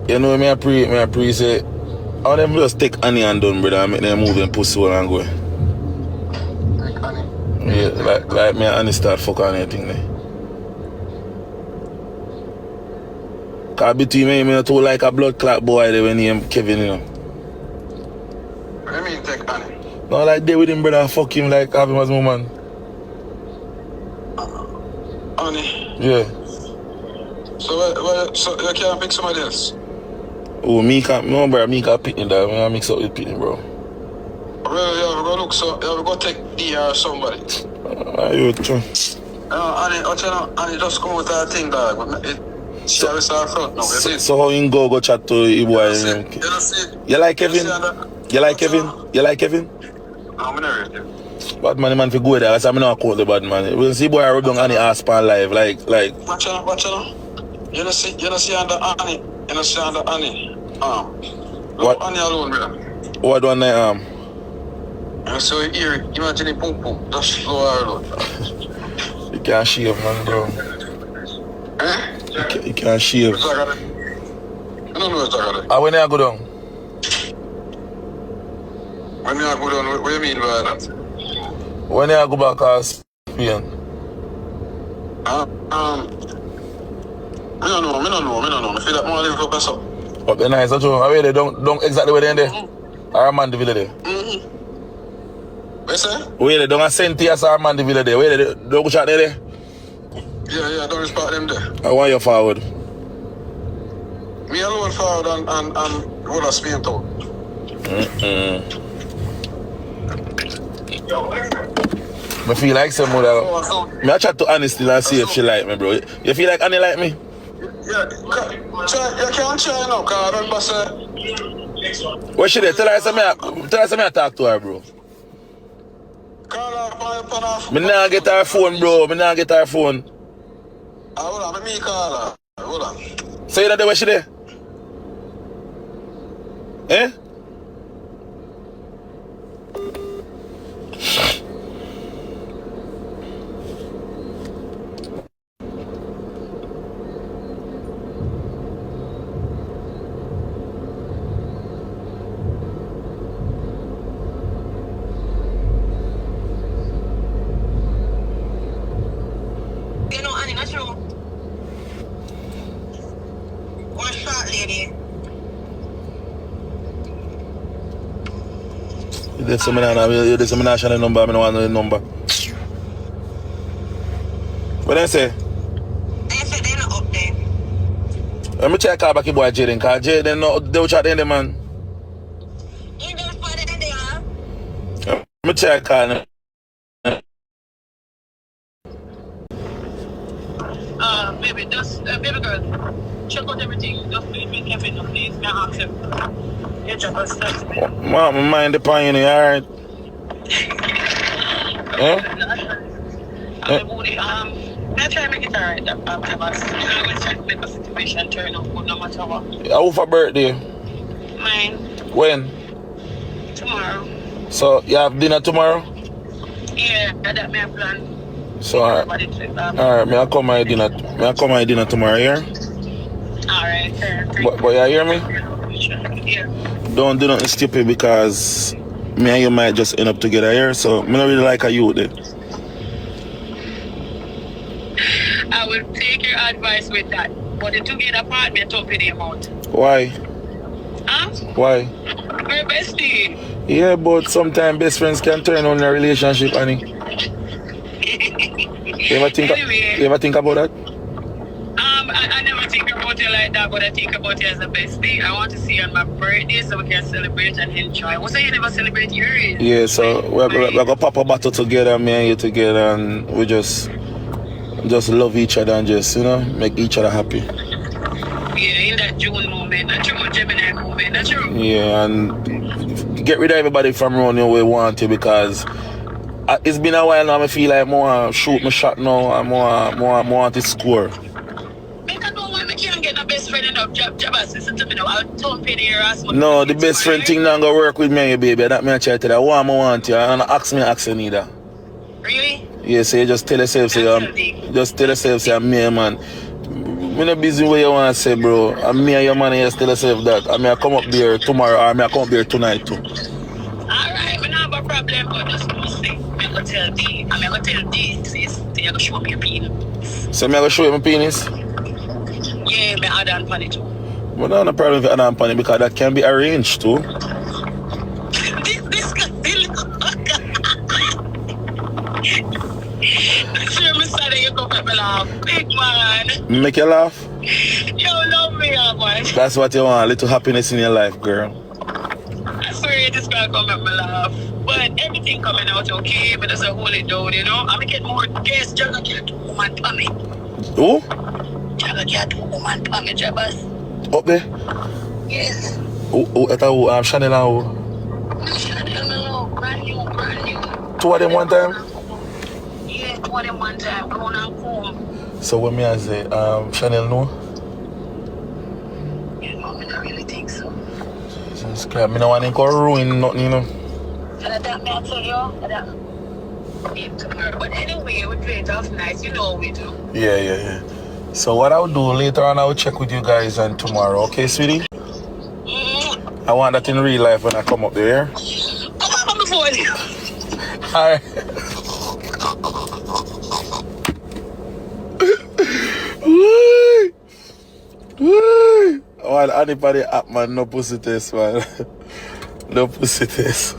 You know me I pre say, how them just take Annie and done, brother, and make them move them pussy hole and go. Take Annie? Yeah, like me and Annie start fuck on anything there. Cause between me not too like a blood clot boy there when he Kevin, you know. What do you mean take Annie? No, like they with him, brother, fuck him like have him as my man. Annie? Yeah. So you can't pick somebody else? Oh, me can't, no, bro, me can't pick him, dog. I mix up with Pitney, bro. Well, you have to go look, so you have to go take D or somebody. You true. Annie, Annie just come with that thing, dog. She always start front now, you see? So how you go chat to you boy? You like Kevin? You like Kevin? You like Kevin? No, I'm not ready. Bad man for go there, that's why I'm not quote the bad man. We'll see boy I rub down Annie ass pan live, like. Watch out. You don't see under Annie. You don't see under Annie. What? Annie alone, brother. What do I And so you hear it, imagine it boom boom. Just go alone. You can't shave, man, bro. Eh? You can't shave. I don't know what's that. When I go down? When you go down, what do you mean by that? When I go back as Spain? I don't know. I feel like more live up or something. Okay, nice. That's true. Where they don't exactly where they in there? Armand Villa there. What you say? Where they don't send to us Armand Villa there. Where they don't go chat there? Yeah, don't respect them there. I want you forward. Me alone forward and roll a Spain town. I feel like some mother. I chat to Annie still and see if she like me, bro. You feel like Annie like me? Yeah, you can't try now, because I remember say... What she there? Tell her something I talk to her, bro. Call her, Me nah get her phone, bro. Me nah get her phone. Hold on, let me call her. Hold on. So you know the way she there? Eh? You know, Annie, not true. One shot lady. There's some national number, I don't want the number. What I say? They said they're not up there. Let me check call back your boy Jaden, because Jaden they will chat in the man. You don't spot it in there. Let me check call. Baby, just, baby girl, check out everything. Just leave me Kevin, please. May I ask him? Yeah, Jabass, text me. Mom, mind the pain, alright? I'm trying to make it alright, Jabass. You always try to make a situation turn out good no matter what. How for birthday? Mine, When? tomorrow. So, you have dinner tomorrow? Yeah, that's my plan. So, alright, may I come my dinner tomorrow, yeah? Alright, But you hear me? yeah. Don't do nothing stupid because me and you might just end up together here, so I don't really like a youth there. I will take your advice with that. But the together part, me talk with the amount. Why? Huh? Why? We're bestie. Yeah, but sometimes best friends can turn on a relationship, honey. You ever think about that? I never think about it like that, but I think about it as a bestie. I want to see you on my birthday so we can celebrate and enjoy. What's that you never celebrate yours? Yeah, so we're gonna pop a bottle together, me and you together, and we just love each other and just, make each other happy. Yeah, in that June moment, that June Gemini moment, that's true. Yeah, and get rid of everybody from around you we want to, because it's been a while now. I feel like more shoot my shot now. I more want to score. Make a know why I can't get a best friend enough. Jabass, listen to me now. I'll don't pay the ass. No, the best friend thing not gonna work with me, baby. That me I try to tell you. I want you. And ask me neither. Really? Yeah, so you just tell yourself, say me, man. Me not busy where you want to say, bro. And me and your man here still say that. I mean, I come up there tomorrow, or I mean, I come up there tonight too. Alright, we don't have a problem, but just don't say. I'm going to tell D. I'm going to tell D, sis, you're going to show me your penis. So, I'm going to show you my penis? Yeah, me add on funny too. But no problem with add on funny because that can be arranged too. This guy, sure, me sorry you come make me laugh. Big man. Make you laugh? You love me, man. That's what you want, a little happiness in your life, girl. I swear this guy come make me laugh. But everything coming out okay, but just hold it down, you know. I'm gonna get more guests. Dragga get 2 woman for me. Who? Dragga get 2 woman for me, Jabass. Up there? Yes. Who? Chanel and who? Chanel, no, brand new. 2 of them one time? Yeah, 2 of them one time. Come on and come. So what me I say, Chanel no? Yeah, no, I don't really think so. Jesus Christ, me no want to go ruin nothing, you know. And that me I tell you, that tomorrow. But anyway, we play it off nice, you know what we do. Yeah. So what I'll do later on, I'll check with you guys on tomorrow, okay, sweetie? I want that in real life when I come up there. Come on before you. Alright. Oh, anybody app man, no pussy test, man. No pussy test.